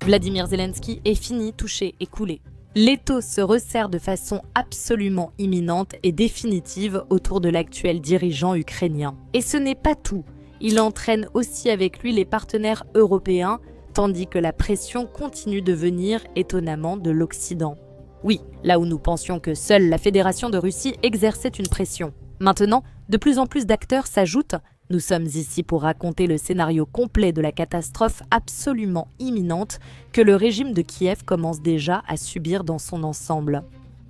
Vladimir Zelensky est fini, touché et coulé. L'étau se resserre de façon absolument imminente et définitive autour de l'actuel dirigeant ukrainien. Et ce n'est pas tout. Il entraîne aussi avec lui les partenaires européens, tandis que la pression continue de venir étonnamment de l'Occident. Oui, là où nous pensions que seule la Fédération de Russie exerçait une pression. Maintenant, de plus en plus d'acteurs s'ajoutent. Nous sommes ici pour raconter le scénario complet de la catastrophe absolument imminente que le régime de Kiev commence déjà à subir dans son ensemble.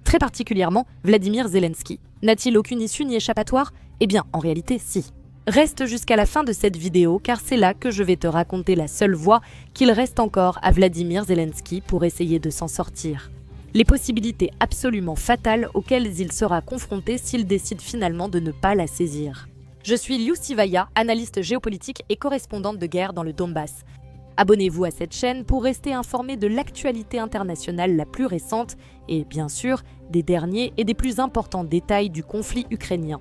Très particulièrement, Vladimir Zelensky. N'a-t-il aucune issue ni échappatoire? Eh bien, en réalité, si. Reste jusqu'à la fin de cette vidéo car c'est là que je vais te raconter la seule voie qu'il reste encore à Vladimir Zelensky pour essayer de s'en sortir. Les possibilités absolument fatales auxquelles il sera confronté s'il décide finalement de ne pas la saisir. Je suis Liu Sivaya, analyste géopolitique et correspondante de guerre dans le Donbass. Abonnez-vous à cette chaîne pour rester informé de l'actualité internationale la plus récente et, bien sûr, des derniers et des plus importants détails du conflit ukrainien.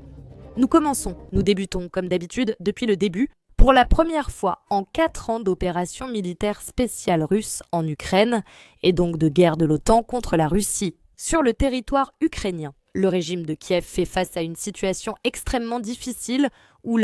Nous débutons comme d'habitude depuis le début, pour la première fois en 4 ans d'opération militaire spéciale russe en Ukraine et donc de guerre de l'OTAN contre la Russie sur le territoire ukrainien. Le régime de Kiev fait face à une situation extrêmement difficile où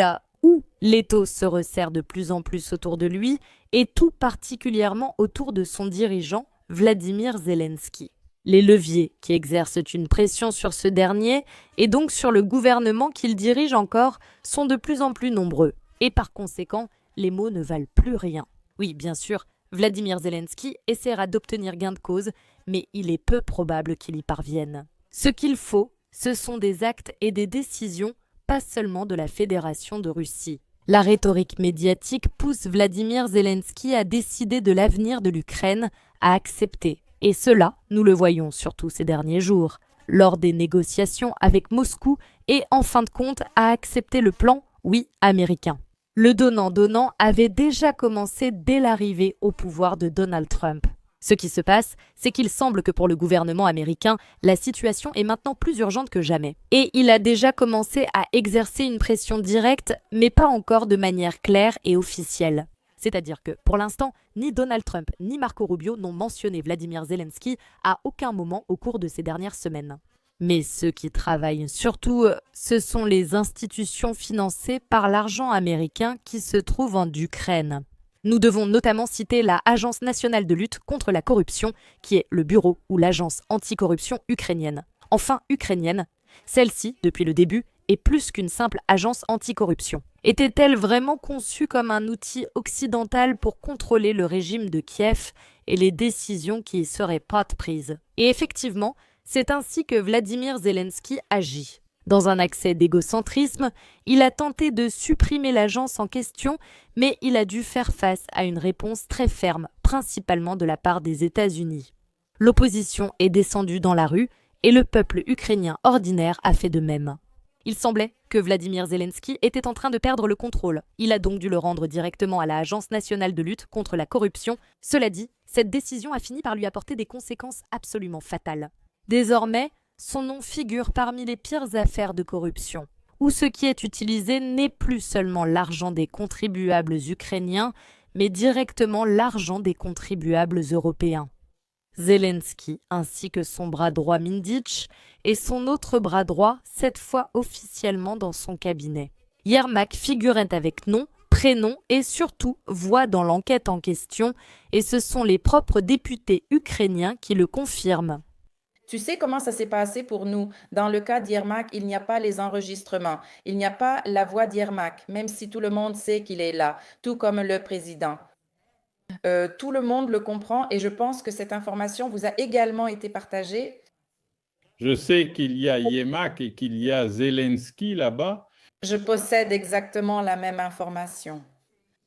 l'étau se resserre de plus en plus autour de lui et tout particulièrement autour de son dirigeant Vladimir Zelensky. Les leviers qui exercent une pression sur ce dernier et donc sur le gouvernement qu'il dirige encore sont de plus en plus nombreux. Et par conséquent, les mots ne valent plus rien. Oui, bien sûr, Vladimir Zelensky essaiera d'obtenir gain de cause, mais il est peu probable qu'il y parvienne. Ce qu'il faut, ce sont des actes et des décisions, pas seulement de la Fédération de Russie. La rhétorique médiatique pousse Vladimir Zelensky à décider de l'avenir de l'Ukraine, à accepter. Et cela, nous le voyons surtout ces derniers jours, lors des négociations avec Moscou et en fin de compte à accepter le plan, oui, américain. Le donnant-donnant avait déjà commencé dès l'arrivée au pouvoir de Donald Trump. Ce qui se passe, c'est qu'il semble que pour le gouvernement américain, la situation est maintenant plus urgente que jamais. Et il a déjà commencé à exercer une pression directe, mais pas encore de manière claire et officielle. C'est-à-dire que, pour l'instant, ni Donald Trump ni Marco Rubio n'ont mentionné Vladimir Zelensky à aucun moment au cours de ces dernières semaines. Mais ceux qui travaillent surtout, ce sont les institutions financées par l'argent américain qui se trouvent en Ukraine. Nous devons notamment citer la Agence nationale de lutte contre la corruption, qui est le bureau ou l'agence anticorruption ukrainienne. Enfin ukrainienne, celle-ci, depuis le début, est plus qu'une simple agence anticorruption. Était-elle vraiment conçue comme un outil occidental pour contrôler le régime de Kiev et les décisions qui y seraient pas prises? Et effectivement, c'est ainsi que Vladimir Zelensky agit. Dans un accès d'égocentrisme, il a tenté de supprimer l'agence en question, mais il a dû faire face à une réponse très ferme, principalement de la part des États-Unis. L'opposition est descendue dans la rue et le peuple ukrainien ordinaire a fait de même. Il semblait que Vladimir Zelensky était en train de perdre le contrôle. Il a donc dû le rendre directement à la Agence nationale de lutte contre la corruption. Cela dit, cette décision a fini par lui apporter des conséquences absolument fatales. Désormais, son nom figure parmi les pires affaires de corruption, où ce qui est utilisé n'est plus seulement l'argent des contribuables ukrainiens, mais directement l'argent des contribuables européens. Zelensky, ainsi que son bras droit Mindych, et son autre bras droit, cette fois officiellement dans son cabinet. Yermak figurait avec nom, prénom et surtout voix dans l'enquête en question, et ce sont les propres députés ukrainiens qui le confirment. Tu sais comment ça s'est passé pour nous? Dans le cas d'Yermak, il n'y a pas les enregistrements. Il n'y a pas la voix d'Yermak, même si tout le monde sait qu'il est là, tout comme le président. Tout le monde le comprend et je pense que cette information vous a également été partagée. Je sais qu'il y a Yemak et qu'il y a Zelensky là-bas. Je possède exactement la même information.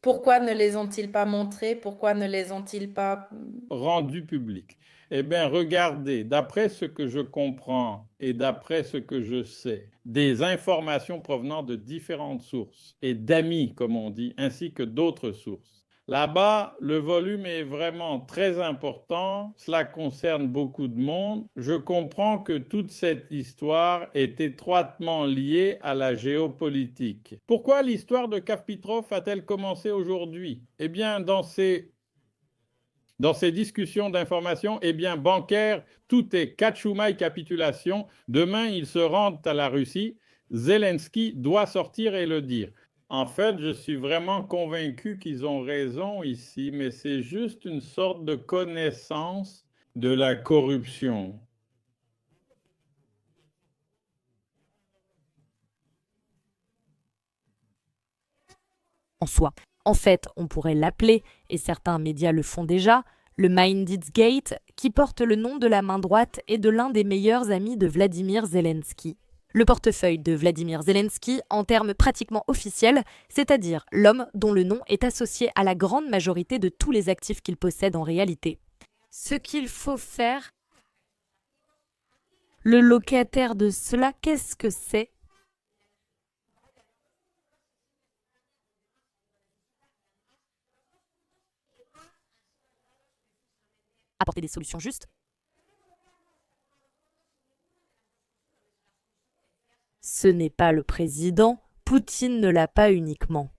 Pourquoi ne les ont-ils pas montrés? Pourquoi ne les ont-ils pas rendus publics? Eh bien, regardez, d'après ce que je comprends et d'après ce que je sais, des informations provenant de différentes sources et d'amis, comme on dit, ainsi que d'autres sources. Là-bas, le volume est vraiment très important, cela concerne beaucoup de monde. Je comprends que toute cette histoire est étroitement liée à la géopolitique. Pourquoi l'histoire de Karpitrov a-t-elle commencé aujourd'hui? Eh bien, dans ces dans ces discussions d'information, eh bien, bancaire, tout est Katchouma et capitulation. Demain, ils se rendent à la Russie. Zelensky doit sortir et le dire. En fait, je suis vraiment convaincu qu'ils ont raison ici, mais c'est juste une sorte de connaissance de la corruption. En soi. En fait, on pourrait l'appeler, et certains médias le font déjà, le Mindits Gate, qui porte le nom de la main droite et de l'un des meilleurs amis de Vladimir Zelensky. Le portefeuille de Vladimir Zelensky en termes pratiquement officiels, c'est-à-dire l'homme dont le nom est associé à la grande majorité de tous les actifs qu'il possède en réalité. Ce qu'il faut faire, le locataire de cela, qu'est-ce que c'est ? Apporter des solutions justes. Ce n'est pas le président, Poutine ne l'a pas uniquement.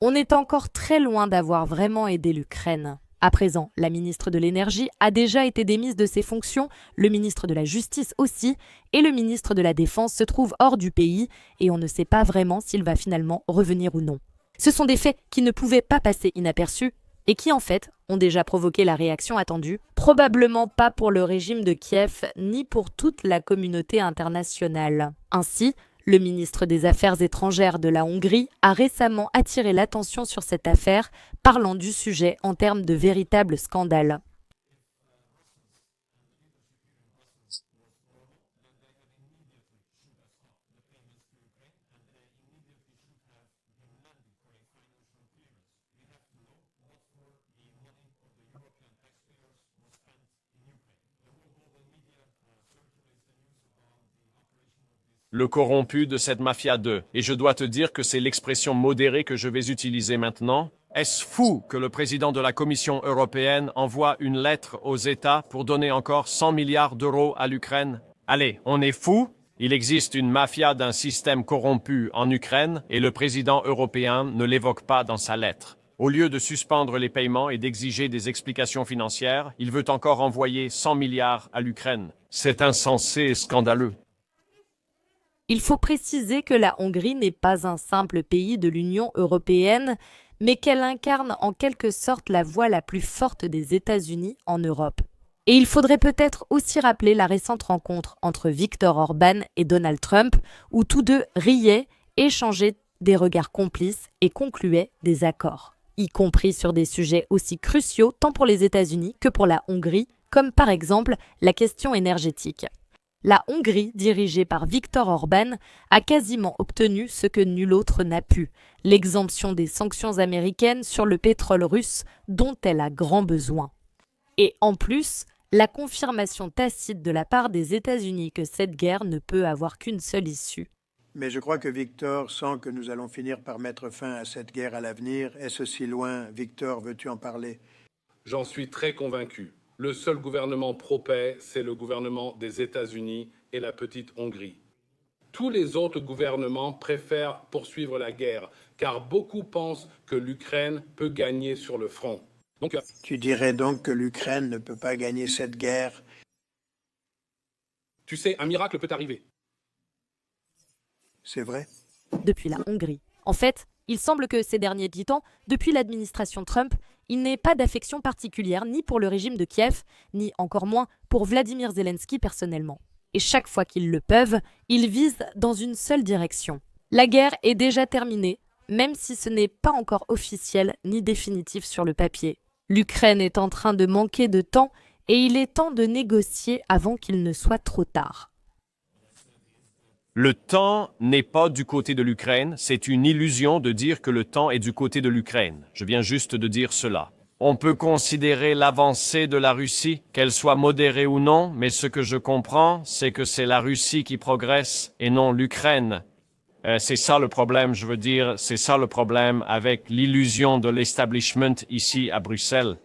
On est encore très loin d'avoir vraiment aidé l'Ukraine. À présent, la ministre de l'Énergie a déjà été démise de ses fonctions, le ministre de la Justice aussi, et le ministre de la Défense se trouve hors du pays et on ne sait pas vraiment s'il va finalement revenir ou non. Ce sont des faits qui ne pouvaient pas passer inaperçus et qui en fait ont déjà provoqué la réaction attendue, probablement pas pour le régime de Kiev ni pour toute la communauté internationale. Ainsi, le ministre des Affaires étrangères de la Hongrie a récemment attiré l'attention sur cette affaire, parlant du sujet en termes de véritable scandale. Le corrompu de cette mafia 2. Et je dois te dire que c'est l'expression modérée que je vais utiliser maintenant. Est-ce fou que le président de la Commission européenne envoie une lettre aux États pour donner encore 100 milliards d'euros à l'Ukraine? Allez, on est fou? Il existe une mafia d'un système corrompu en Ukraine et le président européen ne l'évoque pas dans sa lettre. Au lieu de suspendre les paiements et d'exiger des explications financières, il veut encore envoyer 100 milliards à l'Ukraine. C'est insensé et scandaleux. Il faut préciser que la Hongrie n'est pas un simple pays de l'Union européenne, mais qu'elle incarne en quelque sorte la voix la plus forte des États-Unis en Europe. Et il faudrait peut-être aussi rappeler la récente rencontre entre Viktor Orban et Donald Trump, où tous deux riaient, échangeaient des regards complices et concluaient des accords, y compris sur des sujets aussi cruciaux tant pour les États-Unis que pour la Hongrie, comme par exemple la question énergétique. La Hongrie, dirigée par Viktor Orban, a quasiment obtenu ce que nul autre n'a pu, l'exemption des sanctions américaines sur le pétrole russe dont elle a grand besoin. Et en plus, la confirmation tacite de la part des États-Unis que cette guerre ne peut avoir qu'une seule issue. Mais je crois que Victor sent que nous allons finir par mettre fin à cette guerre à l'avenir. Est-ce si loin? Victor, veux-tu en parler? J'en suis très convaincu. Le seul gouvernement pro-paix, c'est le gouvernement des États-Unis et la petite Hongrie. Tous les autres gouvernements préfèrent poursuivre la guerre, car beaucoup pensent que l'Ukraine peut gagner sur le front. Tu dirais donc que l'Ukraine ne peut pas gagner cette guerre? Tu sais, un miracle peut arriver. C'est vrai? Depuis la Hongrie. En fait, il semble que ces derniers 10 ans, depuis l'administration Trump, il n'ait pas d'affection particulière ni pour le régime de Kiev, ni encore moins pour Vladimir Zelensky personnellement. Et chaque fois qu'ils le peuvent, ils visent dans une seule direction. La guerre est déjà terminée, même si ce n'est pas encore officiel ni définitif sur le papier. L'Ukraine est en train de manquer de temps et il est temps de négocier avant qu'il ne soit trop tard. Le temps n'est pas du côté de l'Ukraine, c'est une illusion de dire que le temps est du côté de l'Ukraine. Je viens juste de dire cela. On peut considérer l'avancée de la Russie, qu'elle soit modérée ou non, mais ce que je comprends, c'est que c'est la Russie qui progresse et non l'Ukraine. C'est ça le problème, je veux dire, c'est ça le problème avec l'illusion de l'establishment ici à Bruxelles.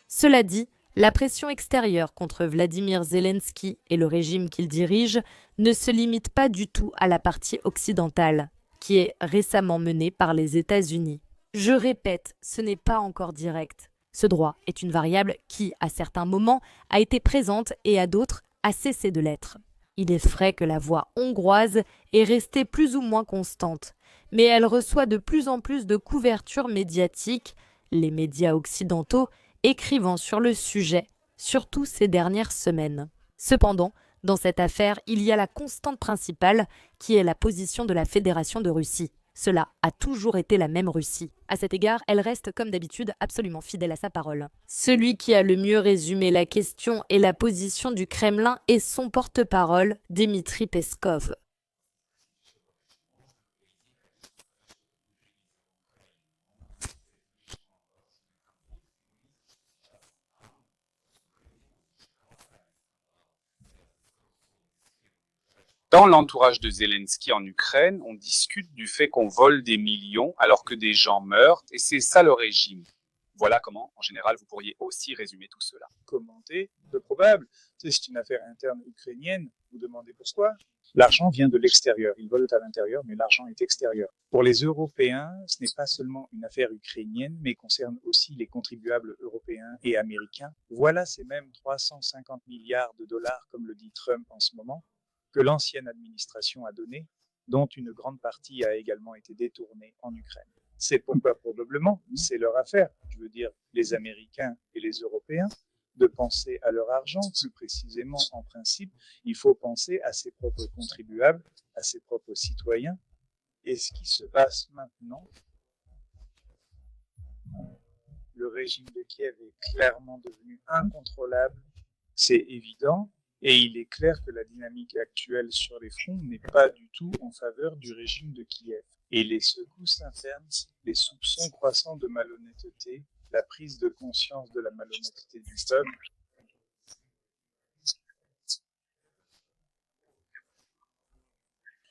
Cela dit, la pression extérieure contre Vladimir Zelensky et le régime qu'il dirige ne se limite pas du tout à la partie occidentale, qui est récemment menée par les États-Unis. Je répète, ce n'est pas encore direct. Ce droit est une variable qui, à certains moments, a été présente et à d'autres a cessé de l'être. Il est vrai que la voix hongroise est restée plus ou moins constante, mais elle reçoit de plus en plus de couverture médiatique, les médias occidentaux écrivant sur le sujet, surtout ces dernières semaines. Cependant, dans cette affaire, il y a la constante principale qui est la position de la Fédération de Russie. Cela a toujours été la même Russie. À cet égard, elle reste comme d'habitude absolument fidèle à sa parole. Celui qui a le mieux résumé la question et la position du Kremlin est son porte-parole, Dmitri Peskov. Dans l'entourage de Zelensky en Ukraine, on discute du fait qu'on vole des millions alors que des gens meurent, et c'est ça le régime. Voilà comment, en général, vous pourriez aussi résumer tout cela. Commenter, peu probable. C'est une affaire interne ukrainienne. Vous demandez pourquoi? L'argent vient de l'extérieur. Ils volent à l'intérieur, mais l'argent est extérieur. Pour les Européens, ce n'est pas seulement une affaire ukrainienne, mais concerne aussi les contribuables européens et américains. Voilà ces mêmes 350 milliards de dollars, comme le dit Trump en ce moment, que l'ancienne administration a donné, dont une grande partie a également été détournée en Ukraine. C'est pourquoi probablement, c'est leur affaire, je veux dire les Américains et les Européens, de penser à leur argent. Plus précisément, en principe, il faut penser à ses propres contribuables, à ses propres citoyens. Et ce qui se passe maintenant, le régime de Kiev est clairement devenu incontrôlable, c'est évident. Et il est clair que la dynamique actuelle sur les fronts n'est pas du tout en faveur du régime de Kiev. Et les secousses internes, les soupçons croissants de malhonnêteté, la prise de conscience de la malhonnêteté du peuple,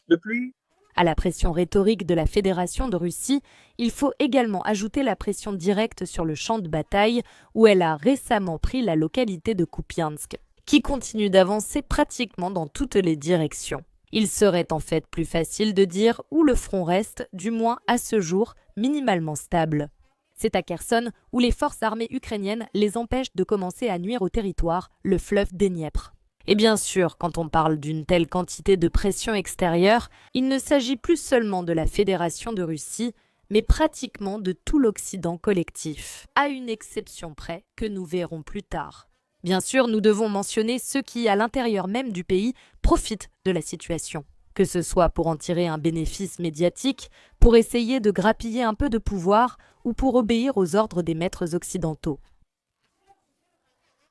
de plus. À la pression rhétorique de la Fédération de Russie, il faut également ajouter la pression directe sur le champ de bataille où elle a récemment pris la localité de Kupiansk, qui continue d'avancer pratiquement dans toutes les directions. Il serait en fait plus facile de dire où le front reste, du moins à ce jour, minimalement stable. C'est à Kherson où les forces armées ukrainiennes les empêchent de commencer à nuire au territoire, le fleuve Dniepr. Et bien sûr, quand on parle d'une telle quantité de pression extérieure, il ne s'agit plus seulement de la Fédération de Russie, mais pratiquement de tout l'Occident collectif, à une exception près que nous verrons plus tard. Bien sûr, nous devons mentionner ceux qui, à l'intérieur même du pays, profitent de la situation. Que ce soit pour en tirer un bénéfice médiatique, pour essayer de grappiller un peu de pouvoir ou pour obéir aux ordres des maîtres occidentaux.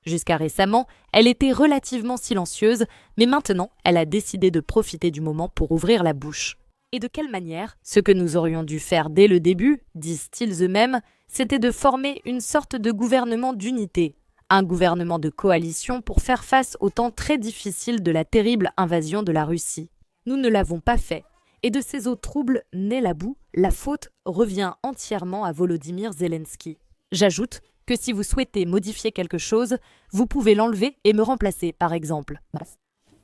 Jusqu'à récemment, elle était relativement silencieuse, mais maintenant, elle a décidé de profiter du moment pour ouvrir la bouche. Et de quelle manière? Ce que nous aurions dû faire dès le début, disent-ils eux-mêmes, c'était de former une sorte de gouvernement d'unité. Un gouvernement de coalition pour faire face au temps très difficile de la terrible invasion de la Russie. Nous ne l'avons pas fait. Et de ces eaux troubles naît la boue, la faute revient entièrement à Volodymyr Zelensky. J'ajoute que si vous souhaitez modifier quelque chose, vous pouvez l'enlever et me remplacer, par exemple.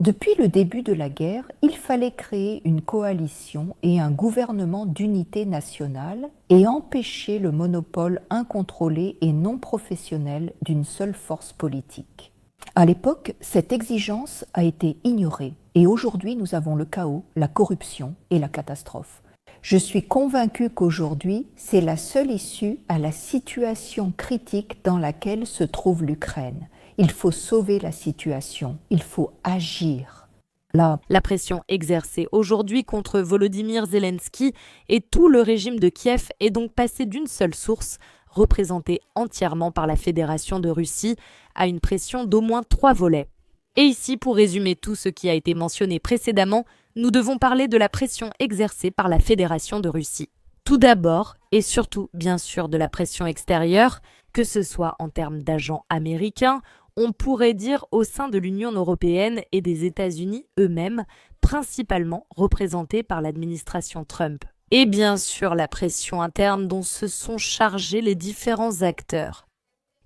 Depuis le début de la guerre, il fallait créer une coalition et un gouvernement d'unité nationale et empêcher le monopole incontrôlé et non professionnel d'une seule force politique. À l'époque, cette exigence a été ignorée et aujourd'hui nous avons le chaos, la corruption et la catastrophe. Je suis convaincue qu'aujourd'hui, c'est la seule issue à la situation critique dans laquelle se trouve l'Ukraine. Il faut sauver la situation, il faut agir. La pression exercée aujourd'hui contre Volodymyr Zelensky et tout le régime de Kiev est donc passée d'une seule source, représentée entièrement par la Fédération de Russie, à une pression d'au moins 3 volets. Et ici, pour résumer tout ce qui a été mentionné précédemment, nous devons parler de la pression exercée par la Fédération de Russie. Tout d'abord, et surtout bien sûr de la pression extérieure, que ce soit en termes d'agents américains, on pourrait dire au sein de l'Union européenne et des États-Unis eux-mêmes, principalement représentés par l'administration Trump. Et bien sûr la pression interne dont se sont chargés les différents acteurs,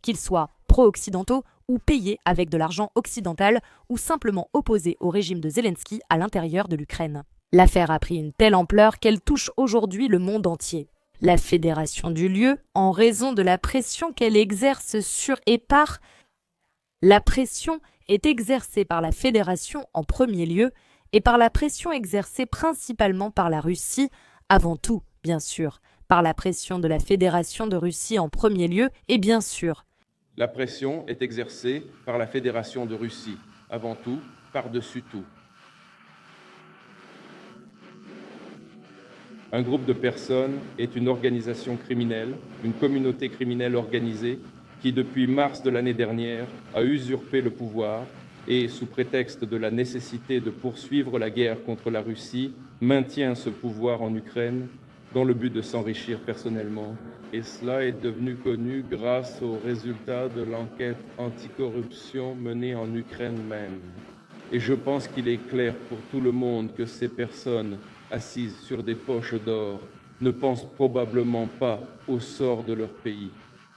qu'ils soient pro-occidentaux ou payés avec de l'argent occidental ou simplement opposés au régime de Zelensky à l'intérieur de l'Ukraine. L'affaire a pris une telle ampleur qu'elle touche aujourd'hui le monde entier. La fédération du lieu, en raison de la pression qu'elle exerce sur et par... La pression est exercée par la fédération en premier lieu et par la pression exercée principalement par la Russie, avant tout, bien sûr, par la pression de la Fédération de Russie en premier lieu et bien sûr. La pression est exercée par la Fédération de Russie, avant tout, par-dessus tout. Un groupe de personnes est une organisation criminelle, une communauté criminelle organisée qui, depuis mars de l'année dernière, a usurpé le pouvoir et, sous prétexte de la nécessité de poursuivre la guerre contre la Russie, maintient ce pouvoir en Ukraine dans le but de s'enrichir personnellement. Et cela est devenu connu grâce aux résultats de l'enquête anticorruption menée en Ukraine même. Et je pense qu'il est clair pour tout le monde que ces personnes assises sur des poches d'or ne pensent probablement pas au sort de leur pays,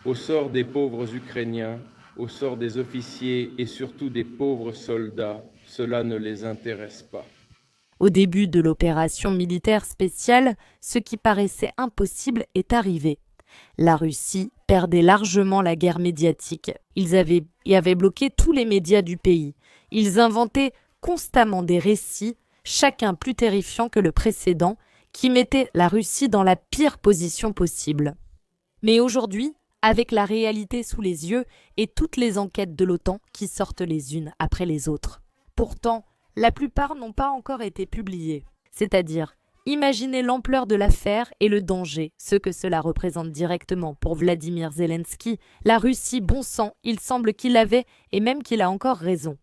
au sort des pauvres Ukrainiens, au sort des officiers et surtout des pauvres soldats. Cela ne les intéresse pas. Au début de l'opération militaire spéciale, ce qui paraissait impossible est arrivé. La Russie perdait largement la guerre médiatique. Ils avaient bloqué tous les médias du pays. Ils inventaient constamment des récits, chacun plus terrifiant que le précédent, qui mettaient la Russie dans la pire position possible. Mais aujourd'hui, avec la réalité sous les yeux et toutes les enquêtes de l'OTAN qui sortent les unes après les autres. Pourtant, la plupart n'ont pas encore été publiées. C'est-à-dire, imaginez l'ampleur de l'affaire et le danger, ce que cela représente directement pour Vladimir Zelensky. La Russie, bon sang, il semble qu'il avait et même qu'il a encore raison.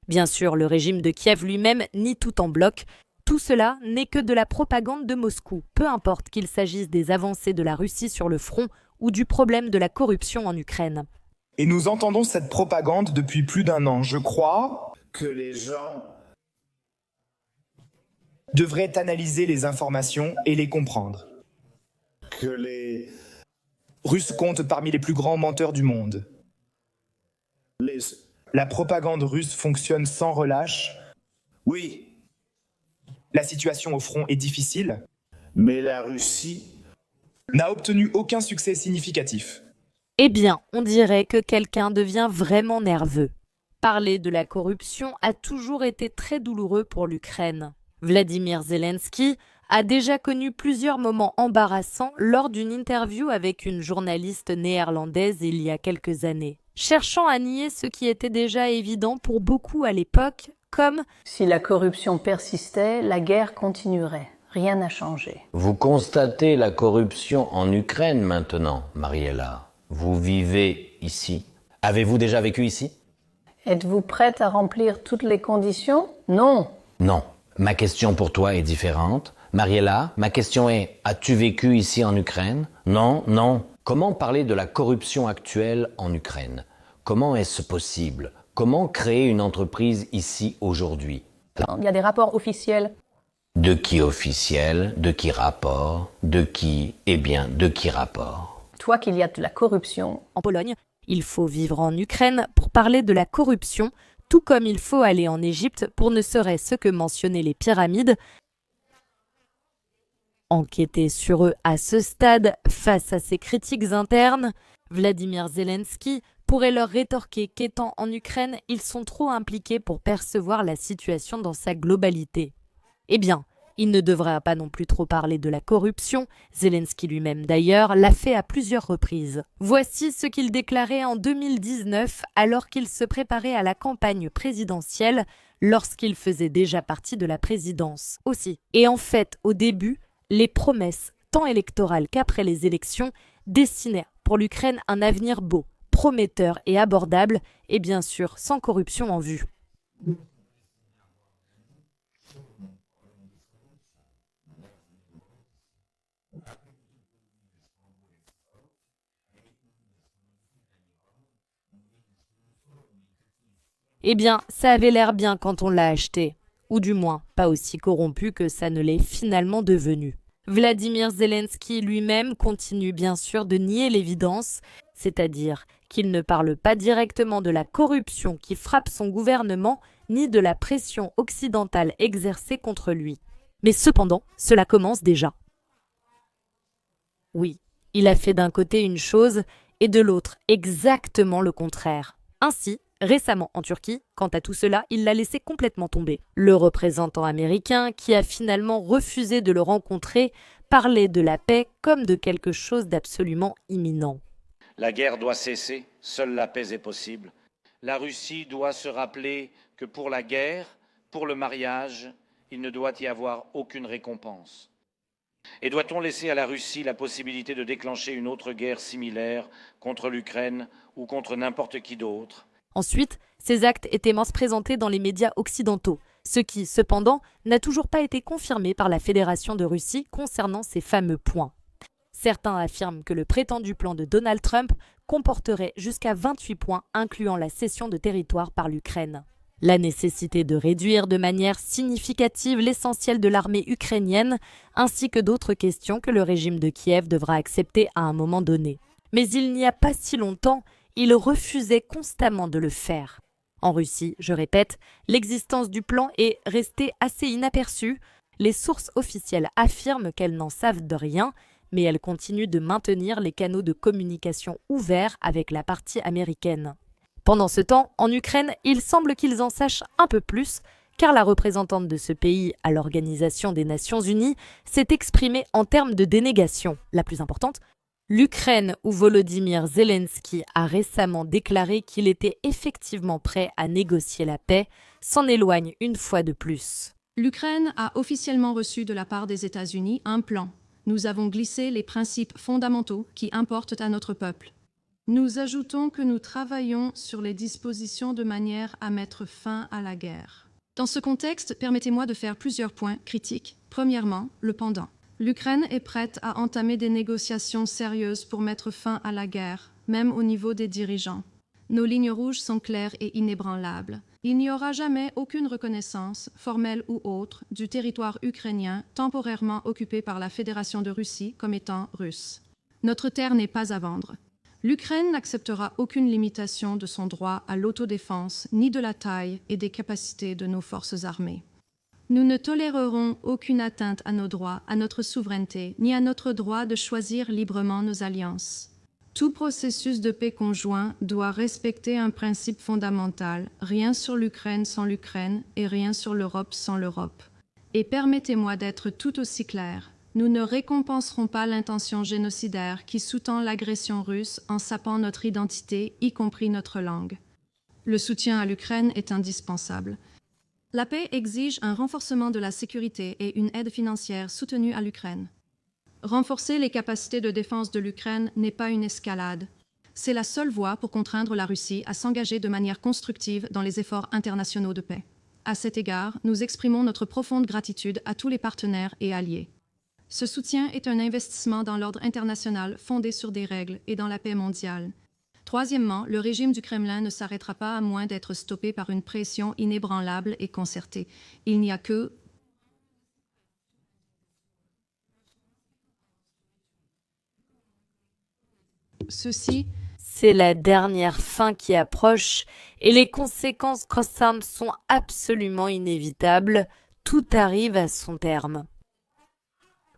Bien sûr, le régime de Kiev lui-même nie tout en bloc. Tout cela n'est que de la propagande de Moscou, peu importe qu'il s'agisse des avancées de la Russie sur le front ou du problème de la corruption en Ukraine. Et nous entendons cette propagande depuis plus d'un an. Je crois que les gens devraient analyser les informations et les comprendre. Que les Russes comptent parmi les plus grands menteurs du monde. La propagande russe fonctionne sans relâche. Oui. La situation au front est difficile. Mais la Russie n'a obtenu aucun succès significatif. Eh bien, on dirait que quelqu'un devient vraiment nerveux. Parler de la corruption a toujours été très douloureux pour l'Ukraine. Vladimir Zelensky a déjà connu plusieurs moments embarrassants lors d'une interview avec une journaliste néerlandaise il y a quelques années, cherchant à nier ce qui était déjà évident pour beaucoup à l'époque, comme « Si la corruption persistait, la guerre continuerait. Rien n'a changé. » Vous constatez la corruption en Ukraine maintenant, Mariella. Vous vivez ici. Avez-vous déjà vécu ici? Êtes-vous prête à remplir toutes les conditions? Non. Non. Ma question pour toi est différente. Mariella, ma question est, as-tu vécu ici en Ukraine? Non, non. Comment parler de la corruption actuelle en Ukraine? Comment est-ce possible? Comment créer une entreprise ici aujourd'hui? Il y a des rapports officiels. De qui officiel? De qui rapport? De qui? Eh bien, de qui rapport? Toi qu'il y a de la corruption. En Pologne, il faut vivre en Ukraine pour parler de la corruption, tout comme il faut aller en Égypte pour ne serait-ce que mentionner les pyramides. Enquêter sur eux à ce stade, face à ces critiques internes, Vladimir Zelensky pourrait leur rétorquer qu'étant en Ukraine, ils sont trop impliqués pour percevoir la situation dans sa globalité. Eh bien, il ne devra pas non plus trop parler de la corruption, Zelensky lui-même d'ailleurs l'a fait à plusieurs reprises. Voici ce qu'il déclarait en 2019 alors qu'il se préparait à la campagne présidentielle, lorsqu'il faisait déjà partie de la présidence aussi. Et en fait, au début, les promesses, tant électorales qu'après les élections, dessinaient pour l'Ukraine un avenir beau, prometteur et abordable, et bien sûr sans corruption en vue. Eh bien, ça avait l'air bien quand on l'a acheté, ou du moins pas aussi corrompu que ça ne l'est finalement devenu. Vladimir Zelensky lui-même continue bien sûr de nier l'évidence, c'est-à-dire qu'il ne parle pas directement de la corruption qui frappe son gouvernement, ni de la pression occidentale exercée contre lui. Mais cependant, cela commence déjà. Oui, il a fait d'un côté une chose et de l'autre exactement le contraire. Ainsi, récemment en Turquie, quant à tout cela, il l'a laissé complètement tomber. Le représentant américain, qui a finalement refusé de le rencontrer, parlait de la paix comme de quelque chose d'absolument imminent. La guerre doit cesser, seule la paix est possible. La Russie doit se rappeler que pour la guerre, pour le mariage, il ne doit y avoir aucune récompense. Et doit-on laisser à la Russie la possibilité de déclencher une autre guerre similaire contre l'Ukraine ou contre n'importe qui d'autre ? Ensuite, ces actes étaient présentés dans les médias occidentaux, ce qui, cependant, n'a toujours pas été confirmé par la Fédération de Russie concernant ces fameux points. Certains affirment que le prétendu plan de Donald Trump comporterait jusqu'à 28 points incluant la cession de territoire par l'Ukraine. La nécessité de réduire de manière significative l'essentiel de l'armée ukrainienne, ainsi que d'autres questions que le régime de Kiev devra accepter à un moment donné. Mais il n'y a pas si longtemps, il refusait constamment de le faire. En Russie, je répète, l'existence du plan est restée assez inaperçue. Les sources officielles affirment qu'elles n'en savent de rien, mais elles continuent de maintenir les canaux de communication ouverts avec la partie américaine. Pendant ce temps, en Ukraine, il semble qu'ils en sachent un peu plus, car la représentante de ce pays à l'Organisation des Nations Unies s'est exprimée en termes de dénégation. La plus importante, l'Ukraine, où Volodymyr Zelensky a récemment déclaré qu'il était effectivement prêt à négocier la paix, s'en éloigne une fois de plus. L'Ukraine a officiellement reçu de la part des États-Unis un plan. Nous avons glissé les principes fondamentaux qui importent à notre peuple. Nous ajoutons que nous travaillons sur les dispositions de manière à mettre fin à la guerre. Dans ce contexte, permettez-moi de faire plusieurs points critiques. Premièrement, le pendant. L'Ukraine est prête à entamer des négociations sérieuses pour mettre fin à la guerre, même au niveau des dirigeants. Nos lignes rouges sont claires et inébranlables. Il n'y aura jamais aucune reconnaissance, formelle ou autre, du territoire ukrainien temporairement occupé par la Fédération de Russie comme étant russe. Notre terre n'est pas à vendre. L'Ukraine n'acceptera aucune limitation de son droit à l'autodéfense, ni de la taille et des capacités de nos forces armées. Nous ne tolérerons aucune atteinte à nos droits, à notre souveraineté, ni à notre droit de choisir librement nos alliances. Tout processus de paix conjoint doit respecter un principe fondamental, rien sur l'Ukraine sans l'Ukraine et rien sur l'Europe sans l'Europe. Et permettez-moi d'être tout aussi clair. Nous ne récompenserons pas l'intention génocidaire qui sous-tend l'agression russe en sapant notre identité, y compris notre langue. Le soutien à l'Ukraine est indispensable. La paix exige un renforcement de la sécurité et une aide financière soutenue à l'Ukraine. Renforcer les capacités de défense de l'Ukraine n'est pas une escalade. C'est la seule voie pour contraindre la Russie à s'engager de manière constructive dans les efforts internationaux de paix. À cet égard, nous exprimons notre profonde gratitude à tous les partenaires et alliés. Ce soutien est un investissement dans l'ordre international fondé sur des règles et dans la paix mondiale. Troisièmement, le régime du Kremlin ne s'arrêtera pas à moins d'être stoppé par une pression inébranlable et concertée. Il n'y a que ceci. C'est la dernière fin qui approche et les conséquences croissantes sont absolument inévitables. Tout arrive à son terme.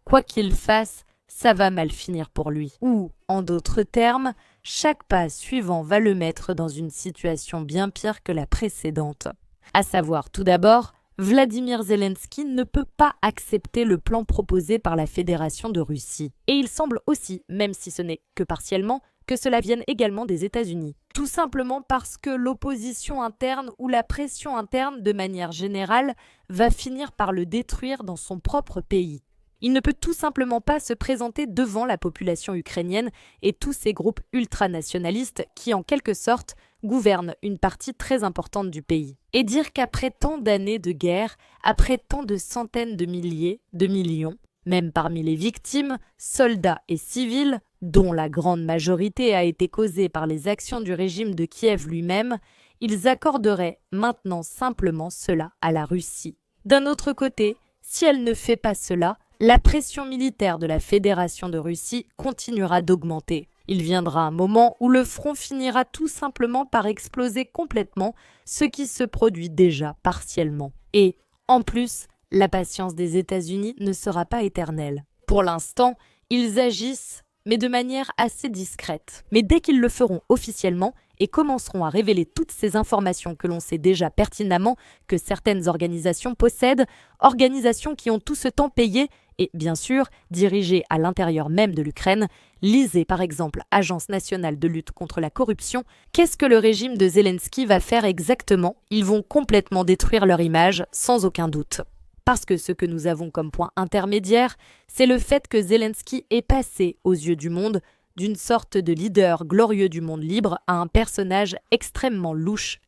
Quoi qu'il fasse, ça va mal finir pour lui. Ou, en d'autres termes, chaque pas suivant va le mettre dans une situation bien pire que la précédente. À savoir, tout d'abord, Vladimir Zelensky ne peut pas accepter le plan proposé par la Fédération de Russie. Et il semble aussi, même si ce n'est que partiellement, que cela vienne également des États-Unis. Tout simplement parce que l'opposition interne ou la pression interne, de manière générale, va finir par le détruire dans son propre pays. Il ne peut tout simplement pas se présenter devant la population ukrainienne et tous ces groupes ultranationalistes qui, en quelque sorte, gouvernent une partie très importante du pays. Et dire qu'après tant d'années de guerre, après tant de centaines de milliers, de millions, même parmi les victimes, soldats et civils, dont la grande majorité a été causée par les actions du régime de Kiev lui-même, ils accorderaient maintenant simplement cela à la Russie. D'un autre côté, si elle ne fait pas cela, la pression militaire de la Fédération de Russie continuera d'augmenter. Il viendra un moment où le front finira tout simplement par exploser complètement, ce qui se produit déjà partiellement. Et, en plus, la patience des États-Unis ne sera pas éternelle. Pour l'instant, ils agissent, mais de manière assez discrète. Mais dès qu'ils le feront officiellement et commenceront à révéler toutes ces informations que l'on sait déjà pertinemment que certaines organisations possèdent, organisations qui ont tout ce temps payé et, bien sûr, dirigées à l'intérieur même de l'Ukraine, lisez par exemple Agence nationale de lutte contre la corruption, qu'est-ce que le régime de Zelensky va faire exactement? Ils vont complètement détruire leur image, sans aucun doute. Parce que ce que nous avons comme point intermédiaire, c'est le fait que Zelensky est passé aux yeux du monde d'une sorte de leader glorieux du monde libre à un personnage extrêmement louche,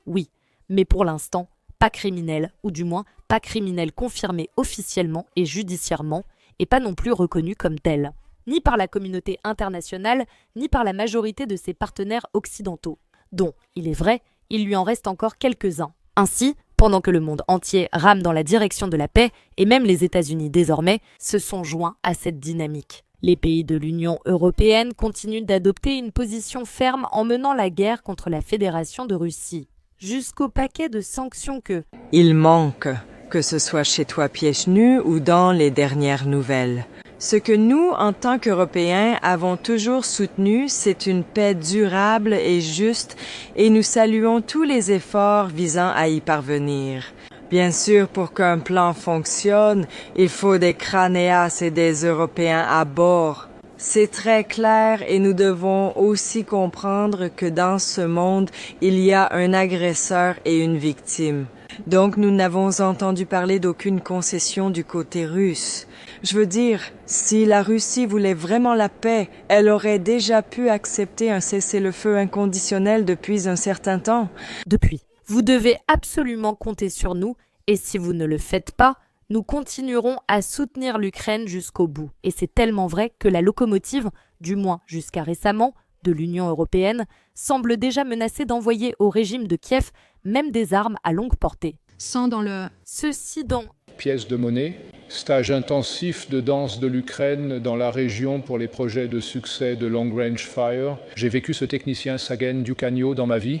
oui, mais pour l'instant, pas criminel, ou du moins pas criminel confirmé officiellement et judiciairement, et pas non plus reconnu comme tel, ni par la communauté internationale, ni par la majorité de ses partenaires occidentaux, dont, il est vrai, il lui en reste encore quelques-uns. Ainsi, pendant que le monde entier rame dans la direction de la paix, et même les États-Unis désormais, se sont joints à cette dynamique. Les pays de l'Union européenne continuent d'adopter une position ferme en menant la guerre contre la Fédération de Russie, jusqu'au paquet de sanctions que il manque, que ce soit chez toi pieds nus ou dans les dernières nouvelles. Ce que nous, en tant qu'Européens, avons toujours soutenu, c'est une paix durable et juste, et nous saluons tous les efforts visant à y parvenir. Bien sûr, pour qu'un plan fonctionne, il faut des crânéas et des Européens à bord. C'est très clair et nous devons aussi comprendre que dans ce monde, il y a un agresseur et une victime. Donc nous n'avons entendu parler d'aucune concession du côté russe. Je veux dire, si la Russie voulait vraiment la paix, elle aurait déjà pu accepter un cessez-le-feu inconditionnel depuis un certain temps. Depuis. Vous devez absolument compter sur nous, et si vous ne le faites pas, nous continuerons à soutenir l'Ukraine jusqu'au bout. Et c'est tellement vrai que la locomotive, du moins jusqu'à récemment, de l'Union européenne, semble déjà menacer d'envoyer au régime de Kiev même des armes à longue portée. Sans dans le... Ceci dans... Pièce de monnaie, stage intensif de danse de l'Ukraine dans la région pour les projets de succès de Long Range Fire. J'ai vécu ce technicien Sagen Ducagno dans ma vie.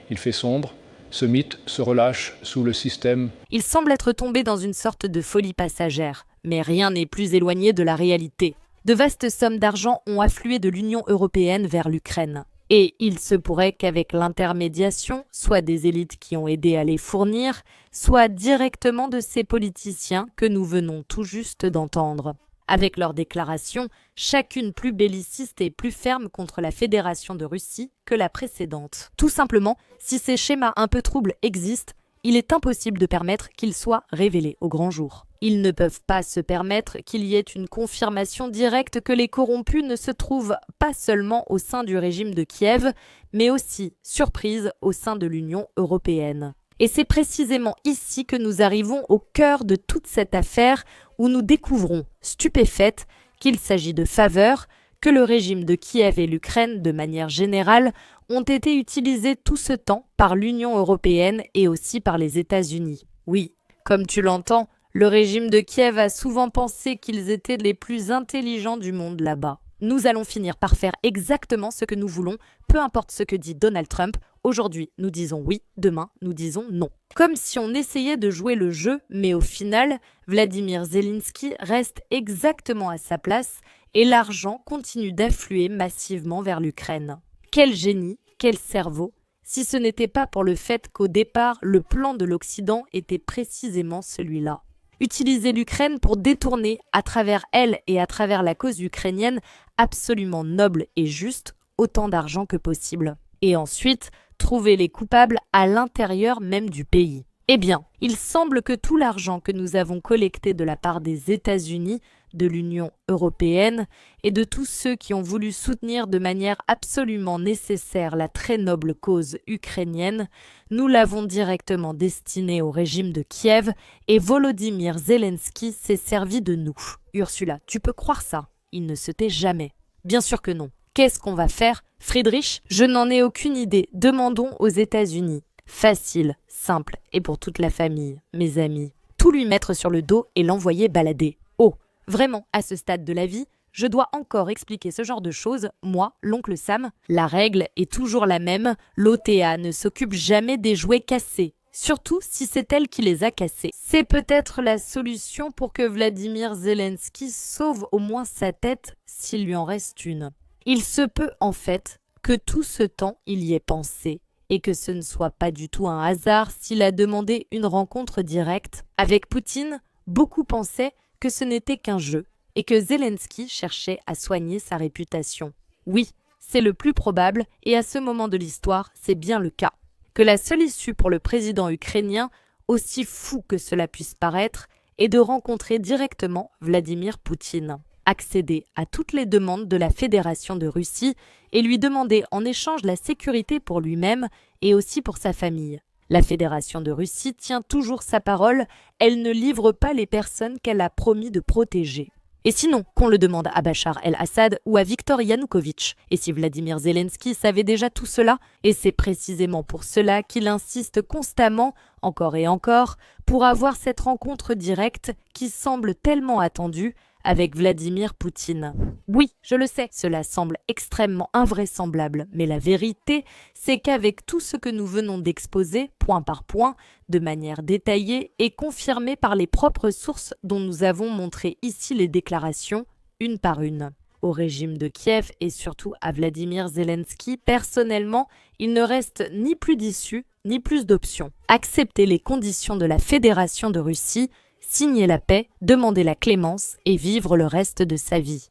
Il fait sombre. Ce mythe se relâche sous le système. Il semble être tombé dans une sorte de folie passagère, mais rien n'est plus éloigné de la réalité. De vastes sommes d'argent ont afflué de l'Union européenne vers l'Ukraine. Et il se pourrait qu'avec l'intermédiation, soit des élites qui ont aidé à les fournir, soit directement de ces politiciens que nous venons tout juste d'entendre. Avec leurs déclarations, chacune plus belliciste et plus ferme contre la Fédération de Russie que la précédente. Tout simplement, si ces schémas un peu troubles existent, il est impossible de permettre qu'ils soient révélés au grand jour. Ils ne peuvent pas se permettre qu'il y ait une confirmation directe que les corrompus ne se trouvent pas seulement au sein du régime de Kiev, mais aussi, surprise, au sein de l'Union européenne. Et c'est précisément ici que nous arrivons au cœur de toute cette affaire où nous découvrons, stupéfaites, qu'il s'agit de faveurs, que le régime de Kiev et l'Ukraine, de manière générale, ont été utilisés tout ce temps par l'Union européenne et aussi par les États-Unis. Oui, comme tu l'entends, le régime de Kiev a souvent pensé qu'ils étaient les plus intelligents du monde là-bas. Nous allons finir par faire exactement ce que nous voulons, peu importe ce que dit Donald Trump. Aujourd'hui, nous disons oui, demain, nous disons non. Comme si on essayait de jouer le jeu, mais au final, Vladimir Zelensky reste exactement à sa place et l'argent continue d'affluer massivement vers l'Ukraine. Quel génie, quel cerveau, si ce n'était pas pour le fait qu'au départ, le plan de l'Occident était précisément celui-là. Utiliser l'Ukraine pour détourner, à travers elle et à travers la cause ukrainienne, absolument noble et juste, autant d'argent que possible. Et ensuite, trouver les coupables à l'intérieur même du pays. Eh bien, il semble que tout l'argent que nous avons collecté de la part des États-Unis, de l'Union européenne et de tous ceux qui ont voulu soutenir de manière absolument nécessaire la très noble cause ukrainienne, nous l'avons directement destiné au régime de Kiev et Volodymyr Zelensky s'est servi de nous. Ursula, tu peux croire ça? Il ne se tait jamais. Bien sûr que non. Qu'est-ce qu'on va faire? Friedrich, je n'en ai aucune idée. Demandons aux États-Unis. Facile, simple, et pour toute la famille, mes amis. Tout lui mettre sur le dos et l'envoyer balader. Oh, vraiment, à ce stade de la vie, je dois encore expliquer ce genre de choses, moi, l'oncle Sam. La règle est toujours la même, l'OTA ne s'occupe jamais des jouets cassés. surtout si c'est elle qui les a cassés. C'est peut-être la solution pour que Vladimir Zelensky sauve au moins sa tête s'il lui en reste une. Il se peut en fait que tout ce temps il y ait pensé et que ce ne soit pas du tout un hasard s'il a demandé une rencontre directe avec Poutine. Beaucoup pensaient que ce n'était qu'un jeu et que Zelensky cherchait à soigner sa réputation. Oui, c'est le plus probable et à ce moment de l'histoire, c'est bien le cas. Que la seule issue pour le président ukrainien, aussi fou que cela puisse paraître, est de rencontrer directement Vladimir Poutine, accéder à toutes les demandes de la Fédération de Russie et lui demander en échange la sécurité pour lui-même et aussi pour sa famille. La Fédération de Russie tient toujours sa parole, elle ne livre pas les personnes qu'elle a promis de protéger. Et sinon, qu'on le demande à Bachar el-Assad ou à Viktor Yanukovych. Et si Vladimir Zelensky savait déjà tout cela, et c'est précisément pour cela qu'il insiste constamment, encore et encore, pour avoir cette rencontre directe qui semble tellement attendue avec Vladimir Poutine. Oui, je le sais, cela semble extrêmement invraisemblable, mais la vérité, c'est qu'avec tout ce que nous venons d'exposer, point par point, de manière détaillée et confirmée par les propres sources dont nous avons montré ici les déclarations, une par une. Au régime de Kiev et surtout à Vladimir Zelensky, personnellement, il ne reste ni plus d'issue, ni plus d'options. Accepter les conditions de la Fédération de Russie, signer la paix, demander la clémence et vivre le reste de sa vie.